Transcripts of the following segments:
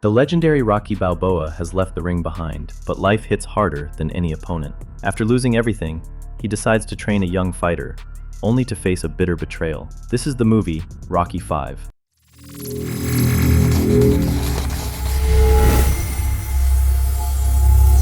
The legendary Rocky Balboa has left the ring behind, but life hits harder than any opponent. After losing everything, he decides to train a young fighter, only to face a bitter betrayal. This is the movie Rocky V.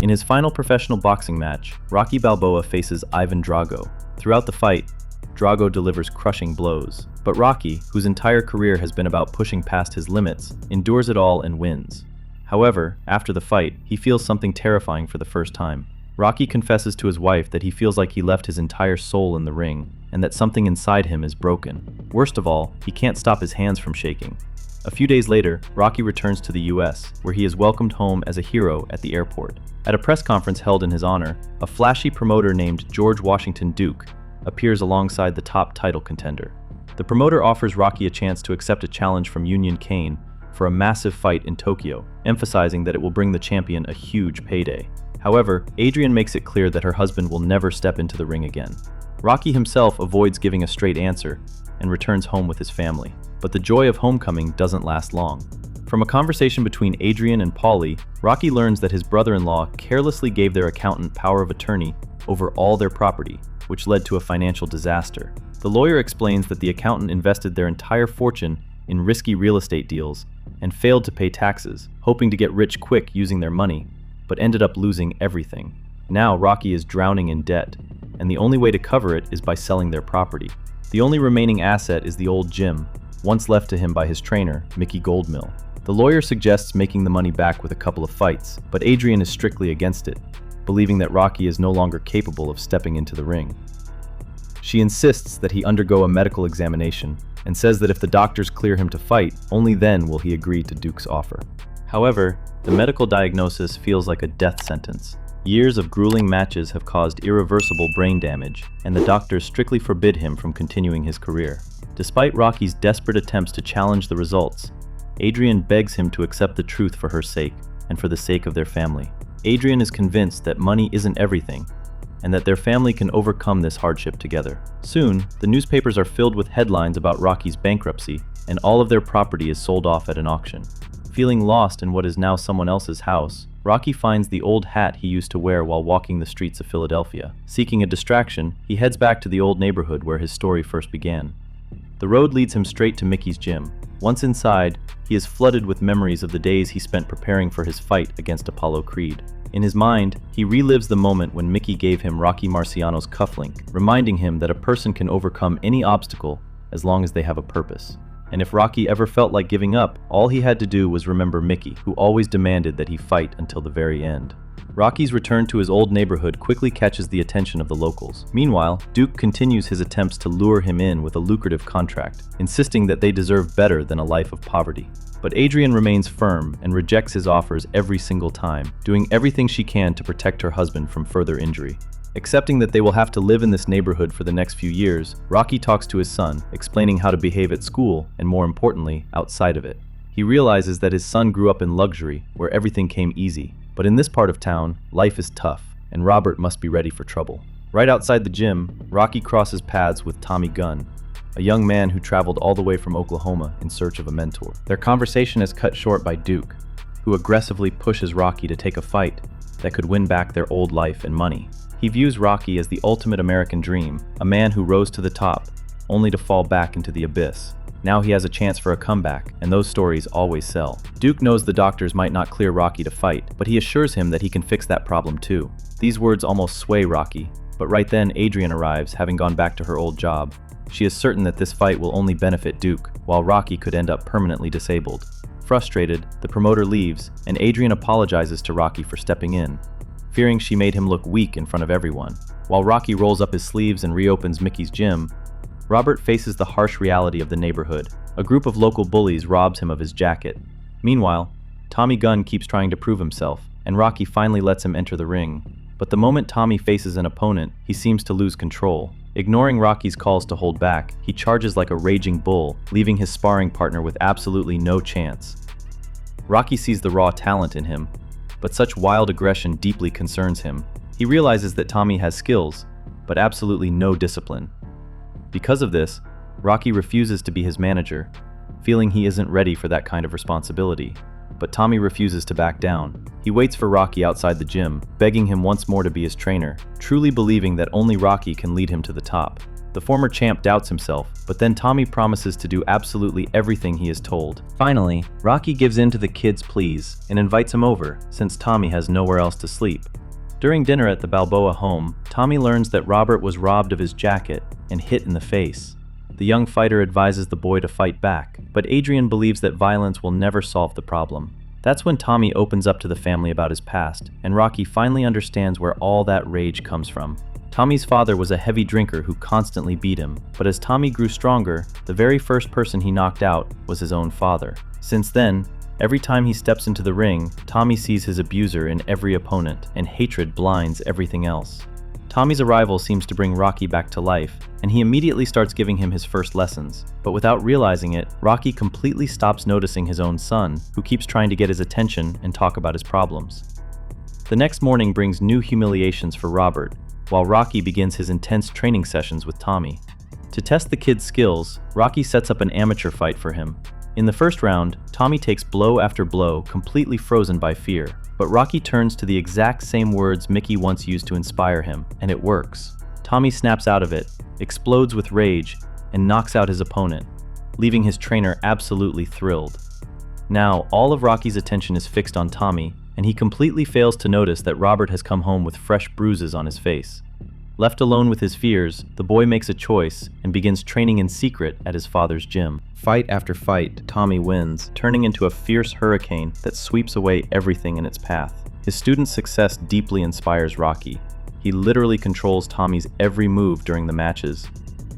In his final professional boxing match, Rocky Balboa faces Ivan Drago. Throughout the fight, Drago delivers crushing blows, but Rocky, whose entire career has been about pushing past his limits, endures it all and wins. However, after the fight, he feels something terrifying for the first time. Rocky confesses to his wife that he feels like he left his entire soul in the ring, and that something inside him is broken. Worst of all, he can't stop his hands from shaking. A few days later, Rocky returns to the US, where he is welcomed home as a hero at the airport. At a press conference held in his honor, a flashy promoter named George Washington Duke appears alongside the top title contender. The promoter offers Rocky a chance to accept a challenge from Union Kane for a massive fight in Tokyo, emphasizing that it will bring the champion a huge payday. However, Adrian makes it clear that her husband will never step into the ring again. Rocky himself avoids giving a straight answer and returns home with his family. But the joy of homecoming doesn't last long. From a conversation between Adrian and Paulie, Rocky learns that his brother-in-law carelessly gave their accountant power of attorney over all their property, which led to a financial disaster. The lawyer explains that the accountant invested their entire fortune in risky real estate deals and failed to pay taxes, hoping to get rich quick using their money, but ended up losing everything. Now Rocky is drowning in debt, and the only way to cover it is by selling their property. The only remaining asset is the old gym, once left to him by his trainer, Mickey Goldmill. The lawyer suggests making the money back with a couple of fights, but Adrian is strictly against it, believing that Rocky is no longer capable of stepping into the ring. She insists that he undergo a medical examination and says that if the doctors clear him to fight, only then will he agree to Duke's offer. However, the medical diagnosis feels like a death sentence. Years of grueling matches have caused irreversible brain damage, and the doctors strictly forbid him from continuing his career. Despite Rocky's desperate attempts to challenge the results, Adrian begs him to accept the truth for her sake and for the sake of their family. Adrian is convinced that money isn't everything, and that their family can overcome this hardship together. Soon, the newspapers are filled with headlines about Rocky's bankruptcy, and all of their property is sold off at an auction. Feeling lost in what is now someone else's house, Rocky finds the old hat he used to wear while walking the streets of Philadelphia. Seeking a distraction, he heads back to the old neighborhood where his story first began. The road leads him straight to Mickey's gym. Once inside, he is flooded with memories of the days he spent preparing for his fight against Apollo Creed. In his mind, he relives the moment when Mickey gave him Rocky Marciano's cufflink, reminding him that a person can overcome any obstacle as long as they have a purpose. And if Rocky ever felt like giving up, all he had to do was remember Mickey, who always demanded that he fight until the very end. Rocky's return to his old neighborhood quickly catches the attention of the locals. Meanwhile, Duke continues his attempts to lure him in with a lucrative contract, insisting that they deserve better than a life of poverty. But Adrian remains firm and rejects his offers every single time, doing everything she can to protect her husband from further injury. Accepting that they will have to live in this neighborhood for the next few years, Rocky talks to his son, explaining how to behave at school and, more importantly, outside of it. He realizes that his son grew up in luxury, where everything came easy. But in this part of town, life is tough, and Robert must be ready for trouble. Right outside the gym, Rocky crosses paths with Tommy Gunn, a young man who traveled all the way from Oklahoma in search of a mentor. Their conversation is cut short by Duke, who aggressively pushes Rocky to take a fight that could win back their old life and money. He views Rocky as the ultimate American dream, a man who rose to the top, only to fall back into the abyss. Now he has a chance for a comeback, and those stories always sell. Duke knows the doctors might not clear Rocky to fight, but he assures him that he can fix that problem too. These words almost sway Rocky, but right then Adrian arrives, having gone back to her old job. She is certain that this fight will only benefit Duke, while Rocky could end up permanently disabled. Frustrated, the promoter leaves, and Adrian apologizes to Rocky for stepping in, fearing she made him look weak in front of everyone. While Rocky rolls up his sleeves and reopens Mickey's gym, Robert faces the harsh reality of the neighborhood. A group of local bullies robs him of his jacket. Meanwhile, Tommy Gunn keeps trying to prove himself, and Rocky finally lets him enter the ring. But the moment Tommy faces an opponent, he seems to lose control. Ignoring Rocky's calls to hold back, he charges like a raging bull, leaving his sparring partner with absolutely no chance. Rocky sees the raw talent in him, but such wild aggression deeply concerns him. He realizes that Tommy has skills, but absolutely no discipline. Because of this, Rocky refuses to be his manager, feeling he isn't ready for that kind of responsibility. but Tommy refuses to back down. He waits for Rocky outside the gym, begging him once more to be his trainer, truly believing that only Rocky can lead him to the top. The former champ doubts himself, but then Tommy promises to do absolutely everything he is told. Finally, Rocky gives in to the kid's pleas and invites him over, since Tommy has nowhere else to sleep. During dinner at the Balboa home, Tommy learns that Robert was robbed of his jacket and hit in the face. The young fighter advises the boy to fight back, but Adrian believes that violence will never solve the problem. That's when Tommy opens up to the family about his past, and Rocky finally understands where all that rage comes from. Tommy's father was a heavy drinker who constantly beat him, but as Tommy grew stronger, the very first person he knocked out was his own father. Since then, every time he steps into the ring, Tommy sees his abuser in every opponent, and hatred blinds everything else. Tommy's arrival seems to bring Rocky back to life, and he immediately starts giving him his first lessons. But without realizing it, Rocky completely stops noticing his own son, who keeps trying to get his attention and talk about his problems. The next morning brings new humiliations for Robert, while Rocky begins his intense training sessions with Tommy. To test the kid's skills, Rocky sets up an amateur fight for him. In the first round, Tommy takes blow after blow, completely frozen by fear. But Rocky turns to the exact same words Mickey once used to inspire him, and it works. Tommy snaps out of it, explodes with rage, and knocks out his opponent, leaving his trainer absolutely thrilled. Now, all of Rocky's attention is fixed on Tommy, and he completely fails to notice that Robert has come home with fresh bruises on his face. Left alone with his fears, the boy makes a choice and begins training in secret at his father's gym. Fight after fight, Tommy wins, turning into a fierce hurricane that sweeps away everything in its path. His student's success deeply inspires Rocky. He literally controls Tommy's every move during the matches.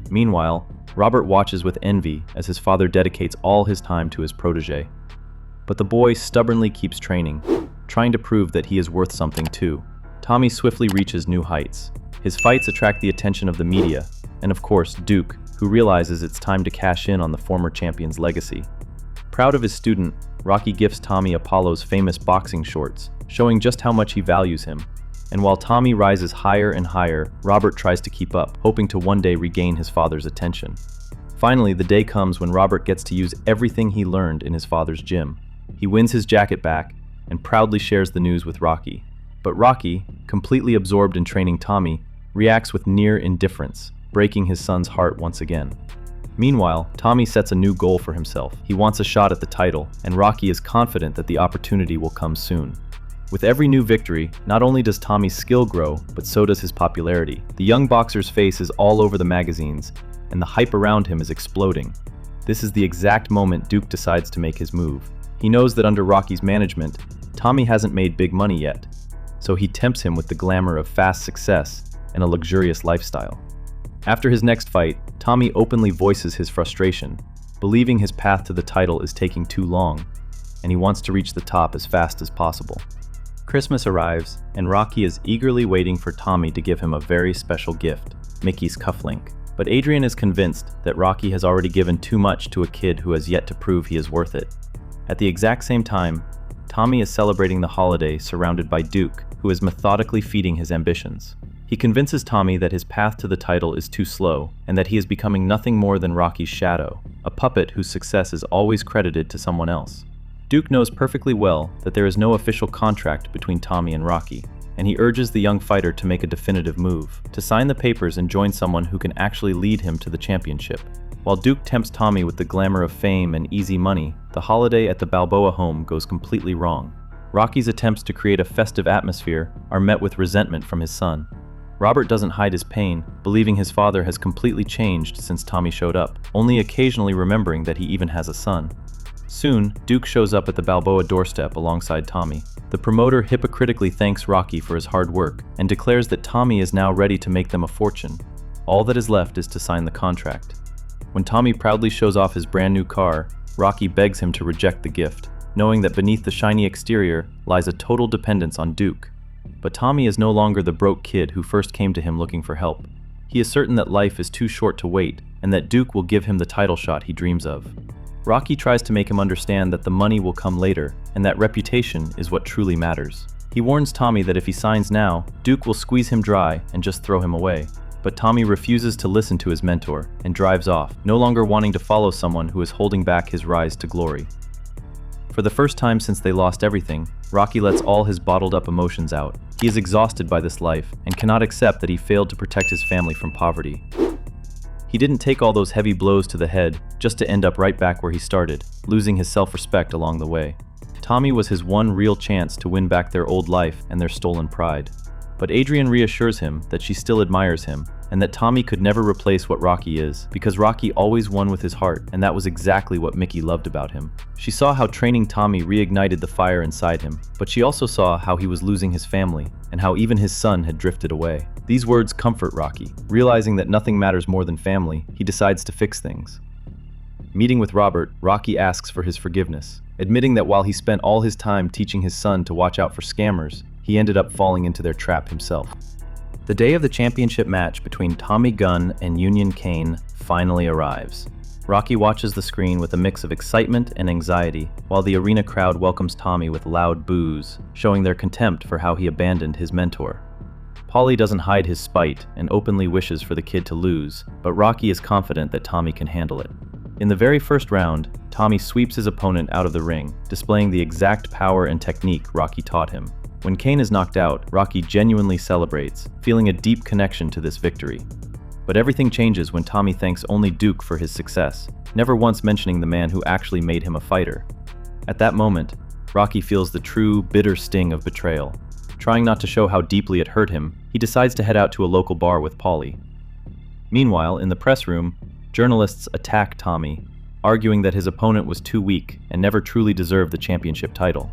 Meanwhile, Robert watches with envy as his father dedicates all his time to his protege. But the boy stubbornly keeps training, trying to prove that he is worth something too. Tommy swiftly reaches new heights. His fights attract the attention of the media, and of course, Duke, who realizes it's time to cash in on the former champion's legacy. Proud of his student, Rocky gifts Tommy Apollo's famous boxing shorts, showing just how much he values him. And while Tommy rises higher and higher, Robert tries to keep up, hoping to one day regain his father's attention. Finally, the day comes when Robert gets to use everything he learned in his father's gym. He wins his jacket back and proudly shares the news with Rocky. But Rocky, completely absorbed in training Tommy, reacts with near indifference, breaking his son's heart once again. Meanwhile, Tommy sets a new goal for himself. He wants a shot at the title, and Rocky is confident that the opportunity will come soon. With every new victory, not only does Tommy's skill grow, but so does his popularity. The young boxer's face is all over the magazines, and the hype around him is exploding. This is the exact moment Duke decides to make his move. He knows that under Rocky's management, Tommy hasn't made big money yet, so he tempts him with the glamour of fast success and a luxurious lifestyle. After his next fight, Tommy openly voices his frustration, believing his path to the title is taking too long, and he wants to reach the top as fast as possible. Christmas arrives, and Rocky is eagerly waiting for Tommy to give him a very special gift, Mickey's cufflink. But Adrian is convinced that Rocky has already given too much to a kid who has yet to prove he is worth it. At the exact same time, Tommy is celebrating the holiday surrounded by Duke, who is methodically feeding his ambitions. He convinces Tommy that his path to the title is too slow, and that he is becoming nothing more than Rocky's shadow, a puppet whose success is always credited to someone else. Duke knows perfectly well that there is no official contract between Tommy and Rocky, and he urges the young fighter to make a definitive move, to sign the papers and join someone who can actually lead him to the championship. While Duke tempts Tommy with the glamour of fame and easy money, the holiday at the Balboa home goes completely wrong. Rocky's attempts to create a festive atmosphere are met with resentment from his son. Robert doesn't hide his pain, believing his father has completely changed since Tommy showed up, only occasionally remembering that he even has a son. Soon, Duke shows up at the Balboa doorstep alongside Tommy. The promoter hypocritically thanks Rocky for his hard work and declares that Tommy is now ready to make them a fortune. All that is left is to sign the contract. When Tommy proudly shows off his brand new car, Rocky begs him to reject the gift, knowing that beneath the shiny exterior lies a total dependence on Duke. But Tommy is no longer the broke kid who first came to him looking for help. He is certain that life is too short to wait, and that Duke will give him the title shot he dreams of. Rocky tries to make him understand that the money will come later, and that reputation is what truly matters. He warns Tommy that if he signs now, Duke will squeeze him dry and just throw him away. But Tommy refuses to listen to his mentor and drives off, no longer wanting to follow someone who is holding back his rise to glory. For the first time since they lost everything, Rocky lets all his bottled-up emotions out. He is exhausted by this life and cannot accept that he failed to protect his family from poverty. He didn't take all those heavy blows to the head just to end up right back where he started, losing his self-respect along the way. Tommy was his one real chance to win back their old life and their stolen pride. But Adrian reassures him that she still admires him, and that Tommy could never replace what Rocky is, because Rocky always won with his heart, and that was exactly what Mickey loved about him. She saw how training Tommy reignited the fire inside him, but she also saw how he was losing his family, and how even his son had drifted away. These words comfort Rocky. Realizing that nothing matters more than family, he decides to fix things. Meeting with Robert, Rocky asks for his forgiveness, admitting that while he spent all his time teaching his son to watch out for scammers, he ended up falling into their trap himself. The day of the championship match between Tommy Gunn and Union Kane finally arrives. Rocky watches the screen with a mix of excitement and anxiety, while the arena crowd welcomes Tommy with loud boos, showing their contempt for how he abandoned his mentor. Paulie doesn't hide his spite and openly wishes for the kid to lose, but Rocky is confident that Tommy can handle it. In the very first round, Tommy sweeps his opponent out of the ring, displaying the exact power and technique Rocky taught him. When Kane is knocked out, Rocky genuinely celebrates, feeling a deep connection to this victory. But everything changes when Tommy thanks only Duke for his success, never once mentioning the man who actually made him a fighter. At that moment, Rocky feels the true, bitter sting of betrayal. Trying not to show how deeply it hurt him, he decides to head out to a local bar with Paulie. Meanwhile, in the press room, journalists attack Tommy, arguing that his opponent was too weak and never truly deserved the championship title.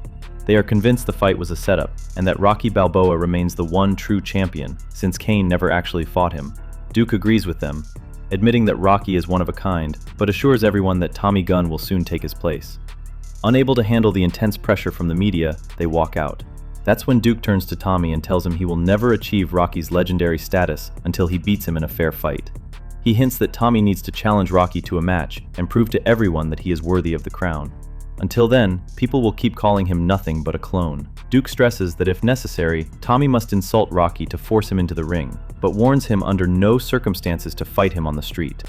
They are convinced the fight was a setup, and that Rocky Balboa remains the one true champion, since Kane never actually fought him. Duke agrees with them, admitting that Rocky is one of a kind, but assures everyone that Tommy Gunn will soon take his place. Unable to handle the intense pressure from the media, they walk out. That's when Duke turns to Tommy and tells him he will never achieve Rocky's legendary status until he beats him in a fair fight. He hints that Tommy needs to challenge Rocky to a match and prove to everyone that he is worthy of the crown. Until then, people will keep calling him nothing but a clone. Duke stresses that if necessary, Tommy must insult Rocky to force him into the ring, but warns him under no circumstances to fight him on the street.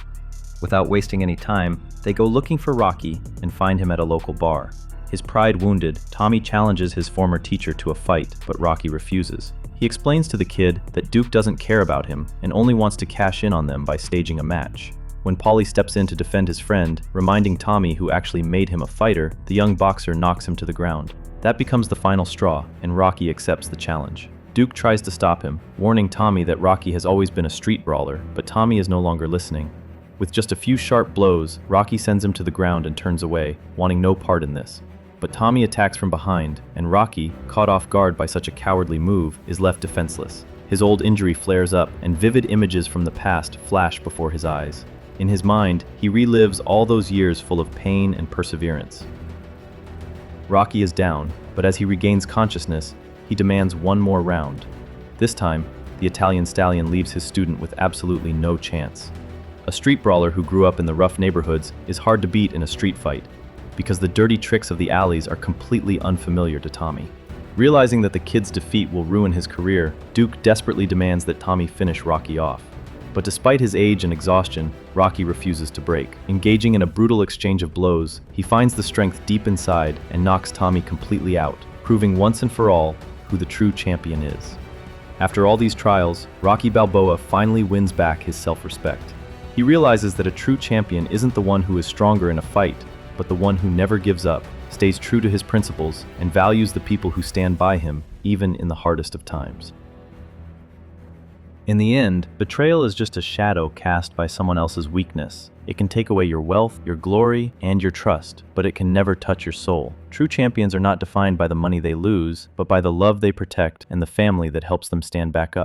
Without wasting any time, they go looking for Rocky and find him at a local bar. His pride wounded, Tommy challenges his former teacher to a fight, but Rocky refuses. He explains to the kid that Duke doesn't care about him and only wants to cash in on them by staging a match. When Paulie steps in to defend his friend, reminding Tommy who actually made him a fighter, the young boxer knocks him to the ground. That becomes the final straw, and Rocky accepts the challenge. Duke tries to stop him, warning Tommy that Rocky has always been a street brawler, but Tommy is no longer listening. With just a few sharp blows, Rocky sends him to the ground and turns away, wanting no part in this. But Tommy attacks from behind, and Rocky, caught off guard by such a cowardly move, is left defenseless. His old injury flares up, and vivid images from the past flash before his eyes. In his mind, he relives all those years full of pain and perseverance. Rocky is down, but as he regains consciousness, he demands one more round. This time, the Italian stallion leaves his student with absolutely no chance. A street brawler who grew up in the rough neighborhoods is hard to beat in a street fight, because the dirty tricks of the alleys are completely unfamiliar to Tommy. Realizing that the kid's defeat will ruin his career, Duke desperately demands that Tommy finish Rocky off. But despite his age and exhaustion, Rocky refuses to break. Engaging in a brutal exchange of blows, he finds the strength deep inside and knocks Tommy completely out, proving once and for all who the true champion is. After all these trials, Rocky Balboa finally wins back his self-respect. He realizes that a true champion isn't the one who is stronger in a fight, but the one who never gives up, stays true to his principles, and values the people who stand by him, even in the hardest of times. In the end, betrayal is just a shadow cast by someone else's weakness. It can take away your wealth, your glory, and your trust, but it can never touch your soul. True champions are not defined by the money they lose, but by the love they protect and the family that helps them stand back up.